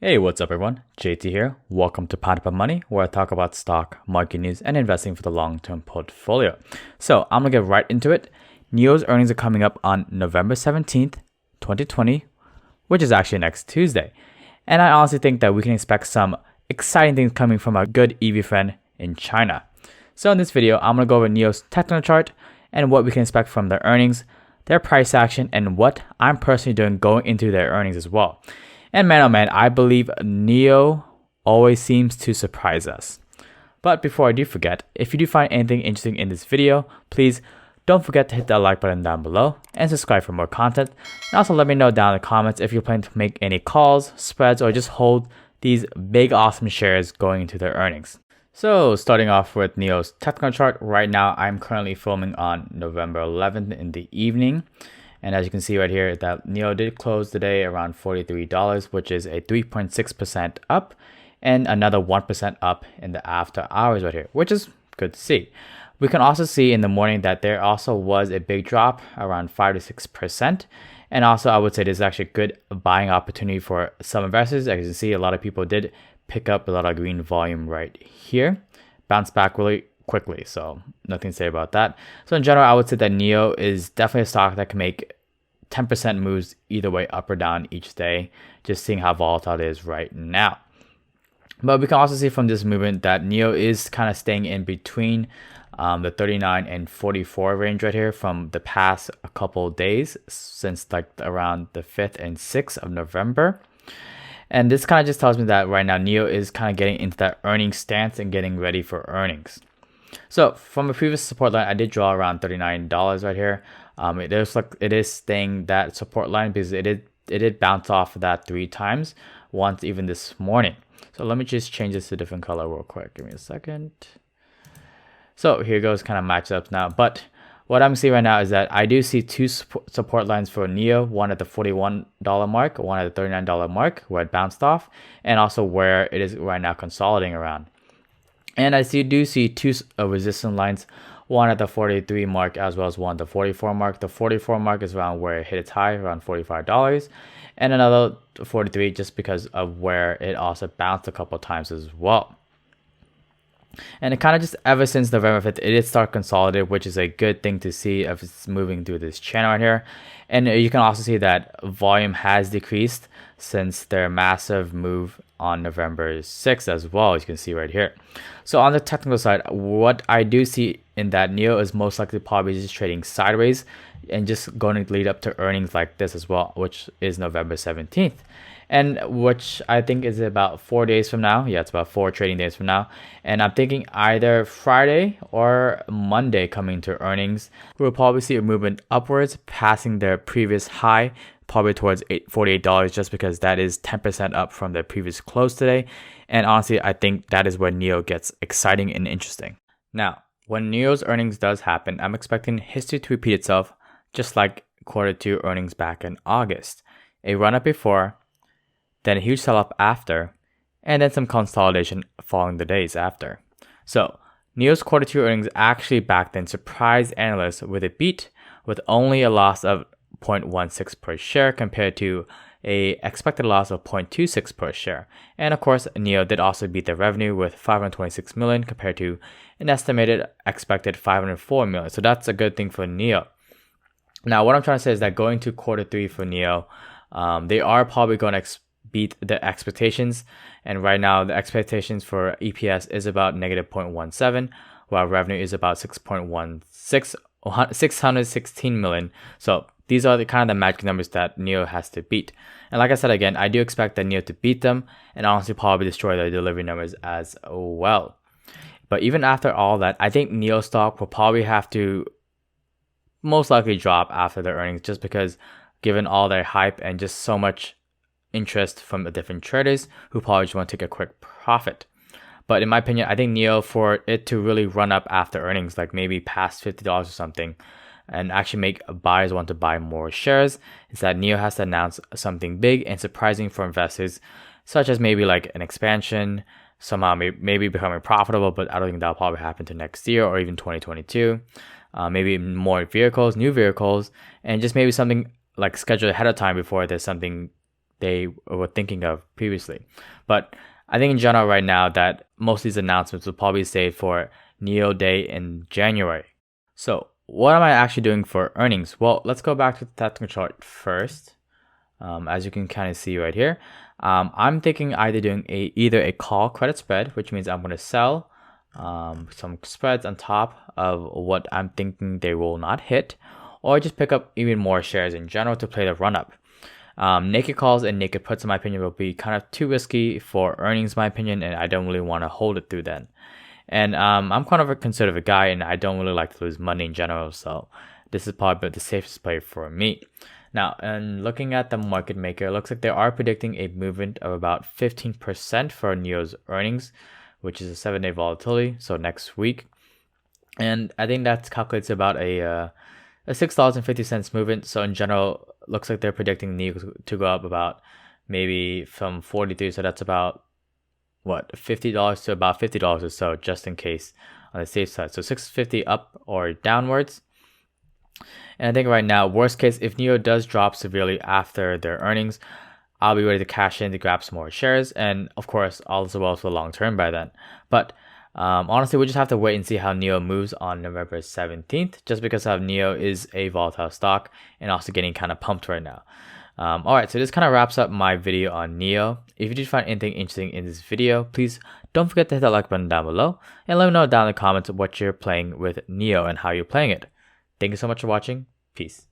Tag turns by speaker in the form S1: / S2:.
S1: Hey, what's up everyone? JT here. Welcome to Pot Money, where I talk about stock, market news, and investing for the long-term portfolio. So I'm gonna get right into it. NIO's earnings are coming up on November 17th, 2020, which is actually next Tuesday. And I honestly think that we can expect some exciting things coming from our good EV friend in China. So in this video, I'm gonna go over NIO's technical chart and what we can expect from their earnings, their price action, and what I'm personally doing going into their earnings as well. And man, oh man, I believe NIO always seems to surprise us. But before I do forget, if you do find anything interesting in this video, please don't forget to hit that like button down below and subscribe for more content. And also let me know down in the comments if you plan to make any calls, spreads, or just hold these big awesome shares going into their earnings. So starting off with NIO's technical chart, right now I'm currently filming on November 11th in the evening. And as you can see right here, that NIO did close the day around $43, which is a 3.6% up and another 1% up in the after hours right here, which is good to see. We can also see in the morning that there also was a big drop around 5 to 6%. And also I would say this is actually a good buying opportunity for some investors. As you can see, a lot of people did pick up a lot of green volume right here, bounce back really quickly, so nothing to say about that. So in general, I would say that NIO is definitely a stock that can make 10% moves either way, up or down each day, just seeing how volatile it is right now. But we can also see from this movement that NIO is kind of staying in between the 39 and 44 range right here from the past a couple of days, since like around the 5th and 6th of November. And this kind of just tells me that right now NIO is kind of getting into that earnings stance and getting ready for earnings. So from a previous support line, I did draw around $39 right here. It is staying that support line because it did bounce off of that 3 times, once even this morning. So let me just change this to a different color real quick. Give me a second. So here goes, kind of match up now. But what I'm seeing right now is that I do see 2 support lines for NIO, one at the $41 mark, one at the $39 mark, where it bounced off, and also where it is right now consolidating around. And I do see 2 resistance lines, one at the 43 mark as well as one at the 44 mark. The 44 mark is around where it hit its high, around $45, and another 43 just because of where it also bounced a couple times as well. And it kind of just ever since November 5th, it did start consolidated, which is a good thing to see if it's moving through this channel right here. And you can also see that volume has decreased since their massive move on November 6th as well, as you can see right here. So on the technical side, what I do see in that NIO is most likely probably just trading sideways and just going to lead up to earnings like this as well, which is November 17th. And which I think is about 4 days from now. Yeah, it's about 4 trading days from now. And I'm thinking either Friday or Monday coming to earnings, we'll probably see a movement upwards, passing their previous high, probably towards $48, just because that is 10% up from their previous close today. And honestly, I think that is where NIO gets exciting and interesting. Now, when NIO's earnings does happen, I'm expecting history to repeat itself, just like Q2 earnings back in August. A run up before, then a huge sell-off after, and then some consolidation following the days after. So, NIO's Q2 earnings actually back then surprised analysts with a beat, with only a loss of 0.16 per share compared to a expected loss of 0.26 per share. And of course, NIO did also beat their revenue with $526 million compared to an estimated expected $504 million. So that's a good thing for NIO. Now, what I'm trying to say is that going to Q3 for NIO, they are probably going to beat the expectations, and right now the expectations for EPS is about negative 0.17, while revenue is about 616 million. So these are the kind of the magic numbers that NIO has to beat. And like I said again, I do expect that NIO to beat them and honestly probably destroy their delivery numbers as well. But even after all that, I think NIO stock will probably have to most likely drop after their earnings, just because given all their hype and just so much interest from the different traders who probably just want to take a quick profit. But in my opinion, I think NIO, for it to really run up after earnings, like maybe past $50 or something, and actually make buyers want to buy more shares, is that NIO has to announce something big and surprising for investors, such as maybe like an expansion, somehow maybe becoming profitable, but I don't think that'll probably happen to next year or even 2022. Maybe more vehicles, new vehicles, and just maybe something like scheduled ahead of time before there's something they were thinking of previously. But I think in general right now that most of these announcements will probably stay for NIO Day in January. So what am I actually doing for earnings? Well, let's go back to the technical chart first. As you can kind of see right here, I'm thinking either doing either a call credit spread, which means I'm going to sell some spreads on top of what I'm thinking they will not hit, or just pick up even more shares in general to play the run up. Naked calls and naked puts, in my opinion, will be kind of too risky for earnings, in my opinion, and I don't really want to hold it through then. And I'm kind of a conservative guy, and I don't really like to lose money in general, so this is probably the safest play for me. Now, and looking at the market maker, it looks like they are predicting a movement of about 15% for NIO's earnings, which is a 7-day volatility, so next week. And I think that calculates about a $6.50 movement. So in general, looks like they're predicting NIO to go up about maybe from 43, so that's about what, $50 to about $50 or so, just in case on the safe side. So $6.50 up or downwards. And I think right now, worst case, if NIO does drop severely after their earnings, I'll be ready to cash in to grab some more shares. And of course, all is well for the long term by then. But honestly, we just have to wait and see how NIO moves on November 17th, just because how NIO is a volatile stock and also getting kind of pumped right now. Alright, so this kind of wraps up my video on NIO. If you did find anything interesting in this video, please don't forget to hit that like button down below and let me know down in the comments what you're playing with NIO and how you're playing it. Thank you so much for watching. Peace.